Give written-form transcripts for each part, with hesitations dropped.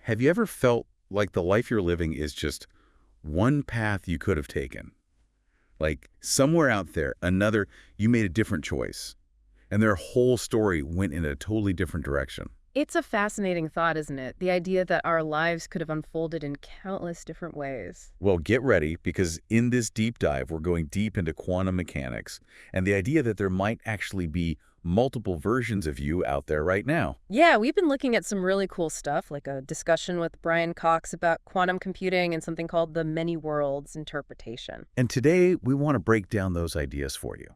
Have you ever felt like the life you're living is just one path you could have taken? Like somewhere out there, you made a different choice, and their whole story went in a totally different direction. It's a fascinating thought, isn't it? The idea that our lives could have unfolded in countless different ways. Well, get ready, because in this deep dive, we're going deep into quantum mechanics and the idea that there might actually be multiple versions of you out there right now. Yeah, we've been looking at some really cool stuff, like a discussion with Brian Cox about quantum computing and something called the many worlds interpretation. And today, we want to break down those ideas for you.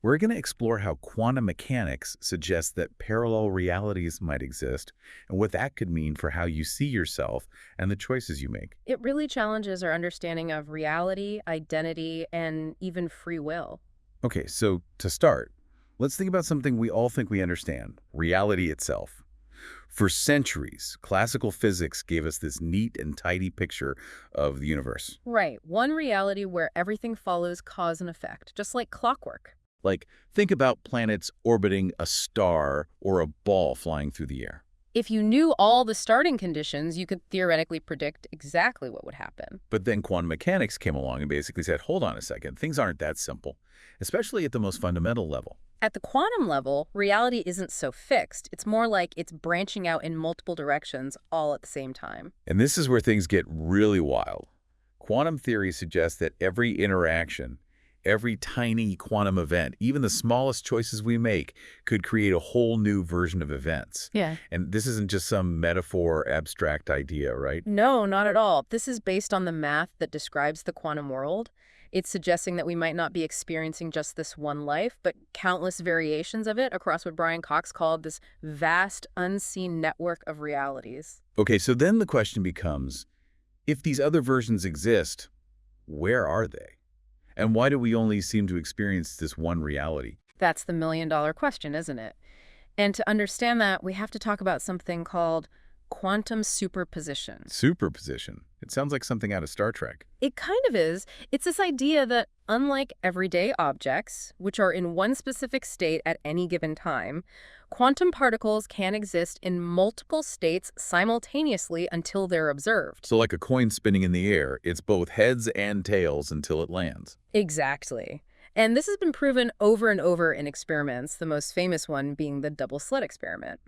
We're going to explore how quantum mechanics suggests that parallel realities might exist and what that could mean for how you see yourself and the choices you make. It really challenges our understanding of reality, identity, and even free will. Okay, so to start, let's think about something we all think we understand: reality itself. For centuries, classical physics gave us this neat and tidy picture of the universe. Right, one reality where everything follows cause and effect, just like clockwork. Like, think about planets orbiting a star or a ball flying through the air. If you knew all the starting conditions, you could theoretically predict exactly what would happen. But then quantum mechanics came along and basically said, hold on a second, things aren't that simple, especially at the most fundamental level. At the quantum level, reality isn't so fixed. It's more like it's branching out in multiple directions all at the same time. And this is where things get really wild. Quantum theory suggests that every interaction, every tiny quantum event, even the smallest choices we make, could create a whole new version of events. Yeah. And this isn't just some metaphor, abstract idea, right? No, not at all. This is based on the math that describes the quantum world. It's suggesting that we might not be experiencing just this one life, but countless variations of it across what Brian Cox called this vast, unseen network of realities. Okay, so then the question becomes, if these other versions exist, where are they? And why do we only seem to experience this one reality? That's the million-dollar question, isn't it? And to understand that, we have to talk about something called quantum superposition. Superposition. It sounds like something out of Star Trek. It kind of is. It's this idea that unlike everyday objects, which are in one specific state at any given time, quantum particles can exist in multiple states simultaneously until they're observed. So like a coin spinning in the air, it's both heads and tails until it lands. Exactly. And this has been proven over and over in experiments, the most famous one being the double slit experiment.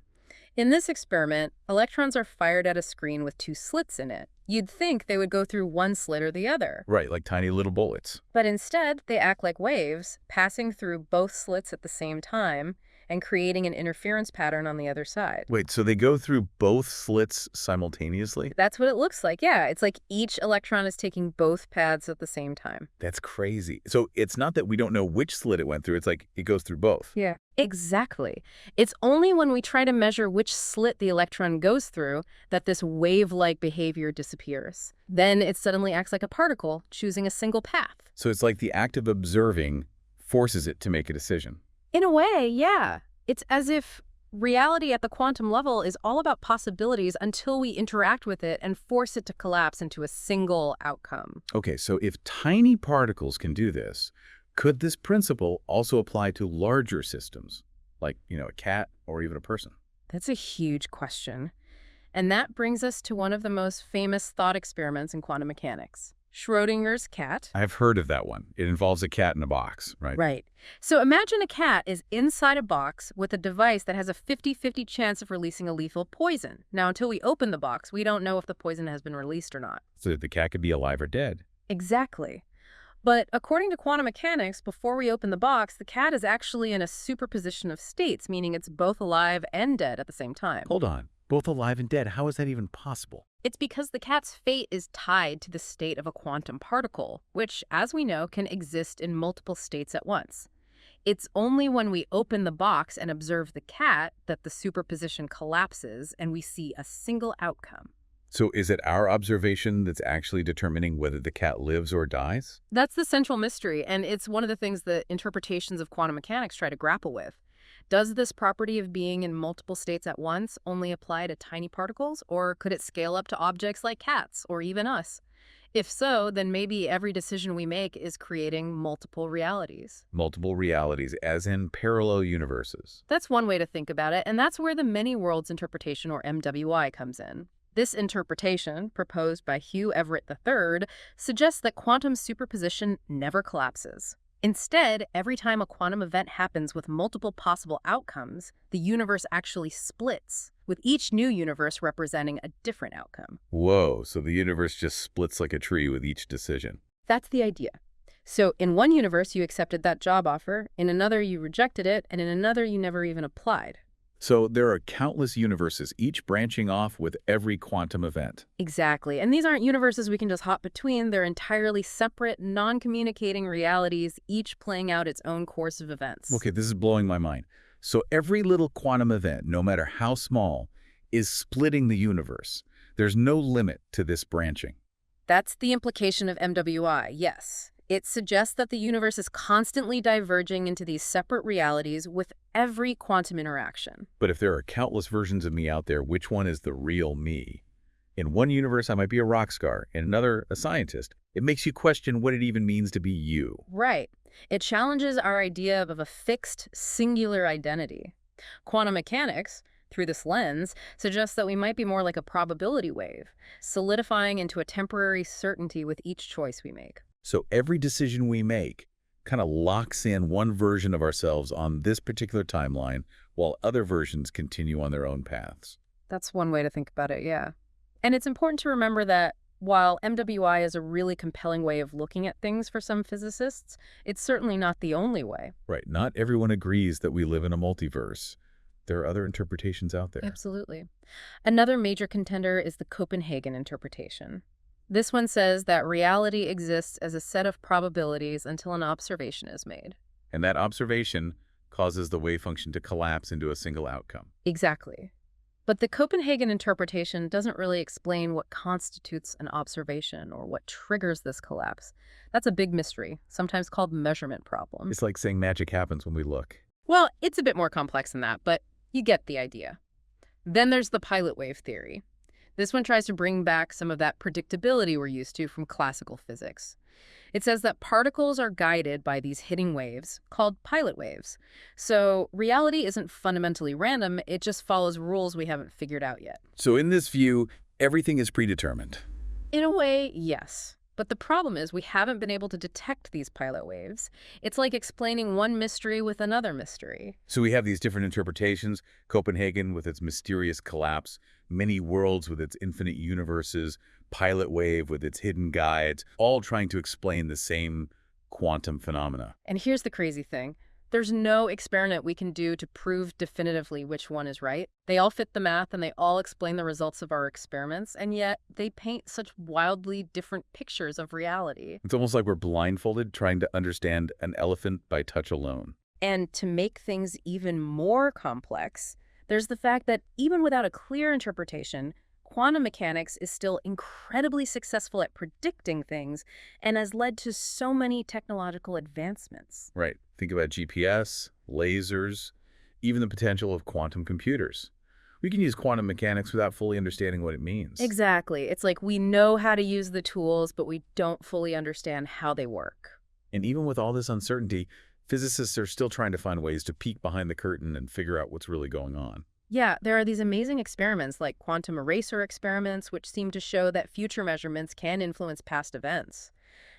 In this experiment, electrons are fired at a screen with two slits in it. You'd think they would go through one slit or the other. Right, like tiny little bullets. But instead, they act like waves, passing through both slits at the same time and creating an interference pattern on the other side. Wait, so they go through both slits simultaneously? That's what it looks like, yeah. It's like each electron is taking both paths at the same time. That's crazy. So it's not that we don't know which slit it went through, it's like it goes through both. Yeah. Exactly. It's only when we try to measure which slit the electron goes through that this wave-like behavior disappears. Then it suddenly acts like a particle, choosing a single path. So it's like the act of observing forces it to make a decision. In a way, yeah. It's as if reality at the quantum level is all about possibilities until we interact with it and force it to collapse into a single outcome. Okay, so if tiny particles can do this, could this principle also apply to larger systems, like, a cat or even a person? That's a huge question. And that brings us to one of the most famous thought experiments in quantum mechanics. Schrodinger's cat. I've heard of that one. It involves a cat in a box, right? Right. So imagine a cat is inside a box with a device that has a 50-50 chance of releasing a lethal poison. Now, until we open the box, we don't know if the poison has been released or not. So the cat could be alive or dead. Exactly. But according to quantum mechanics, before we open the box, the cat is actually in a superposition of states, meaning it's both alive and dead at the same time. Hold on. Both alive and dead. How is that even possible? It's because the cat's fate is tied to the state of a quantum particle, which, as we know, can exist in multiple states at once. It's only when we open the box and observe the cat that the superposition collapses and we see a single outcome. So is it our observation that's actually determining whether the cat lives or dies? That's the central mystery, and it's one of the things that interpretations of quantum mechanics try to grapple with. Does this property of being in multiple states at once only apply to tiny particles, or could it scale up to objects like cats, or even us? If so, then maybe every decision we make is creating multiple realities. Multiple realities, as in parallel universes. That's one way to think about it, and that's where the many worlds interpretation, or MWI, comes in. This interpretation, proposed by Hugh Everett III, suggests that quantum superposition never collapses. Instead, every time a quantum event happens with multiple possible outcomes, the universe actually splits, with each new universe representing a different outcome. Whoa, so the universe just splits like a tree with each decision. That's the idea. So in one universe, you accepted that job offer, in another, you rejected it, and in another, you never even applied. So there are countless universes, each branching off with every quantum event. Exactly. And these aren't universes we can just hop between. They're entirely separate, non-communicating realities, each playing out its own course of events. Okay, this is blowing my mind. So every little quantum event, no matter how small, is splitting the universe. There's no limit to this branching. That's the implication of MWI, yes. It suggests that the universe is constantly diverging into these separate realities with every quantum interaction. But if there are countless versions of me out there, which one is the real me? In one universe, I might be a rock star. In another, a scientist. It makes you question what it even means to be you. Right. It challenges our idea of a fixed, singular identity. Quantum mechanics, through this lens, suggests that we might be more like a probability wave, solidifying into a temporary certainty with each choice we make. So every decision we make kind of locks in one version of ourselves on this particular timeline, while other versions continue on their own paths. That's one way to think about it, yeah. And it's important to remember that while MWI is a really compelling way of looking at things for some physicists, it's certainly not the only way. Right. Not everyone agrees that we live in a multiverse. There are other interpretations out there. Absolutely. Another major contender is the Copenhagen interpretation. This one says that reality exists as a set of probabilities until an observation is made. And that observation causes the wave function to collapse into a single outcome. Exactly. But the Copenhagen interpretation doesn't really explain what constitutes an observation or what triggers this collapse. That's a big mystery, sometimes called measurement problem. It's like saying magic happens when we look. Well, it's a bit more complex than that, but you get the idea. Then there's the pilot wave theory. This one tries to bring back some of that predictability we're used to from classical physics. It says that particles are guided by these hitting waves, called pilot waves. So reality isn't fundamentally random, it just follows rules we haven't figured out yet. So in this view, everything is predetermined. In a way, yes. But the problem is we haven't been able to detect these pilot waves. It's like explaining one mystery with another mystery. So we have these different interpretations, Copenhagen with its mysterious collapse, many worlds with its infinite universes, pilot wave with its hidden guides, all trying to explain the same quantum phenomena. And here's the crazy thing. There's no experiment we can do to prove definitively which one is right. They all fit the math and they all explain the results of our experiments, and yet they paint such wildly different pictures of reality. It's almost like we're blindfolded trying to understand an elephant by touch alone. And to make things even more complex, there's the fact that even without a clear interpretation, quantum mechanics is still incredibly successful at predicting things and has led to so many technological advancements. Right. Think about GPS, lasers, even the potential of quantum computers. We can use quantum mechanics without fully understanding what it means. Exactly. It's like we know how to use the tools, but we don't fully understand how they work. And even with all this uncertainty, physicists are still trying to find ways to peek behind the curtain and figure out what's really going on. Yeah, there are these amazing experiments like quantum eraser experiments, which seem to show that future measurements can influence past events.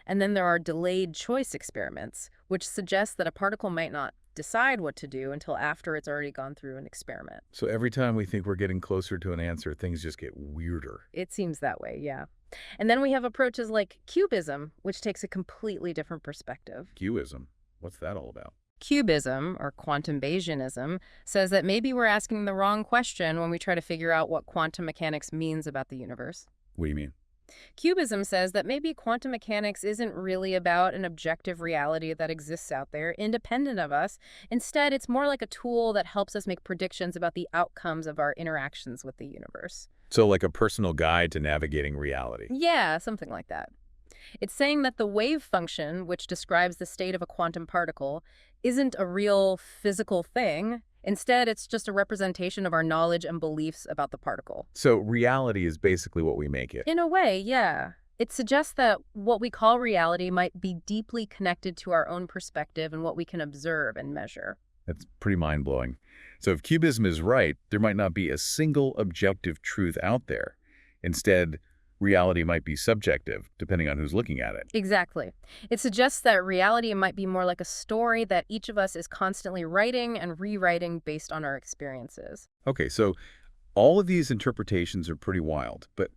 And then there are delayed choice experiments, which suggest that a particle might not decide what to do until after it's already gone through an experiment. So every time we think we're getting closer to an answer, things just get weirder. It seems that way, yeah. And then we have approaches like cubism, which takes a completely different perspective. Cubism? What's that all about? Cubism, or quantum Bayesianism, says that maybe we're asking the wrong question when we try to figure out what quantum mechanics means about the universe. What do you mean? Cubism says that maybe quantum mechanics isn't really about an objective reality that exists out there, independent of us. Instead, it's more like a tool that helps us make predictions about the outcomes of our interactions with the universe. So like a personal guide to navigating reality. Yeah, something like that. It's saying that the wave function, which describes the state of a quantum particle, isn't a real physical thing. Instead, it's just a representation of our knowledge and beliefs about the particle. So reality is basically what we make it. In a way, yeah. It suggests that what we call reality might be deeply connected to our own perspective and what we can observe and measure. That's pretty mind-blowing. So if cubism is right, there might not be a single objective truth out there. Instead, reality might be subjective, depending on who's looking at it. Exactly. It suggests that reality might be more like a story that each of us is constantly writing and rewriting based on our experiences. Okay, so all of these interpretations are pretty wild, but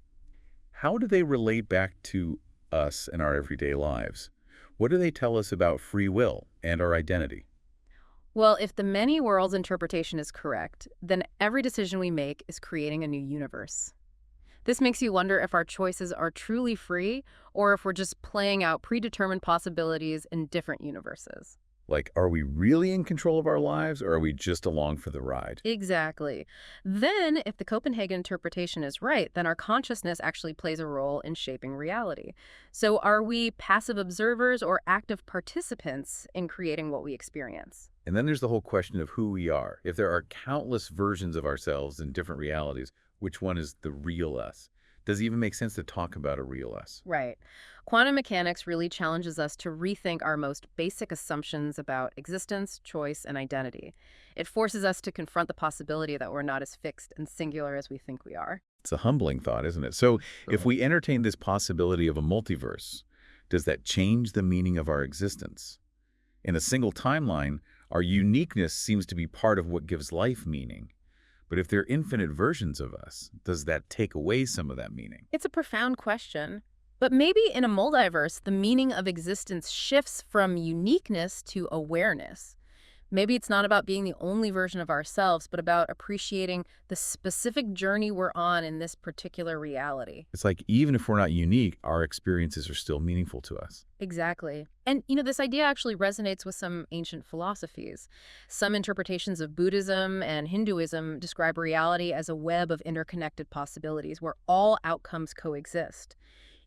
how do they relate back to us in our everyday lives? What do they tell us about free will and our identity? Well, if the many worlds interpretation is correct, then every decision we make is creating a new universe. This makes you wonder if our choices are truly free or if we're just playing out predetermined possibilities in different universes. Like, are we really in control of our lives, or are we just along for the ride? Exactly. Then, if the Copenhagen interpretation is right, then our consciousness actually plays a role in shaping reality. So are we passive observers or active participants in creating what we experience? And then there's the whole question of who we are. If there are countless versions of ourselves in different realities, which one is the real us? Does it even make sense to talk about a real us? Right. Quantum mechanics really challenges us to rethink our most basic assumptions about existence, choice, and identity. It forces us to confront the possibility that we're not as fixed and singular as we think we are. It's a humbling thought, isn't it? So if we entertain this possibility of a multiverse, does that change the meaning of our existence? In a single timeline, our uniqueness seems to be part of what gives life meaning. But if there are infinite versions of us, does that take away some of that meaning? It's a profound question. But maybe in a multiverse, the meaning of existence shifts from uniqueness to awareness. Maybe it's not about being the only version of ourselves, but about appreciating the specific journey we're on in this particular reality. It's like even if we're not unique, our experiences are still meaningful to us. Exactly. And, this idea actually resonates with some ancient philosophies. Some interpretations of Buddhism and Hinduism describe reality as a web of interconnected possibilities where all outcomes coexist.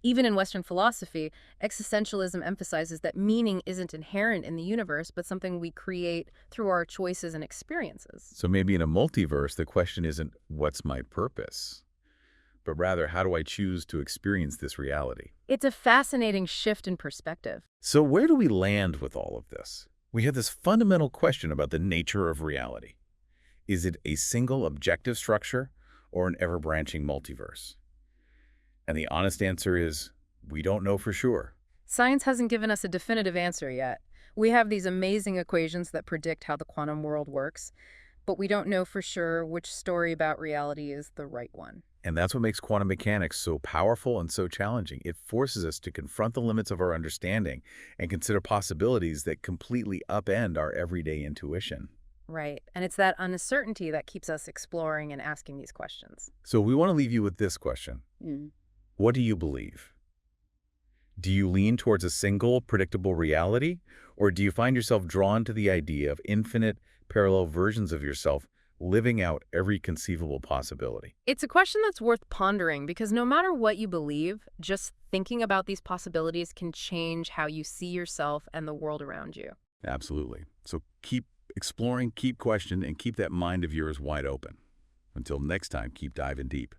Even in Western philosophy, existentialism emphasizes that meaning isn't inherent in the universe, but something we create through our choices and experiences. So maybe in a multiverse, the question isn't, what's my purpose? But rather, how do I choose to experience this reality? It's a fascinating shift in perspective. So where do we land with all of this? We have this fundamental question about the nature of reality. Is it a single objective structure or an ever-branching multiverse? And the honest answer is, we don't know for sure. Science hasn't given us a definitive answer yet. We have these amazing equations that predict how the quantum world works, but we don't know for sure which story about reality is the right one. And that's what makes quantum mechanics so powerful and so challenging. It forces us to confront the limits of our understanding and consider possibilities that completely upend our everyday intuition. Right. And it's that uncertainty that keeps us exploring and asking these questions. So we want to leave you with this question. What do you believe? Do you lean towards a single, predictable reality? Or do you find yourself drawn to the idea of infinite, parallel versions of yourself living out every conceivable possibility? It's a question that's worth pondering because no matter what you believe, just thinking about these possibilities can change how you see yourself and the world around you. Absolutely. So keep exploring, keep questioning, and keep that mind of yours wide open. Until next time, keep diving deep.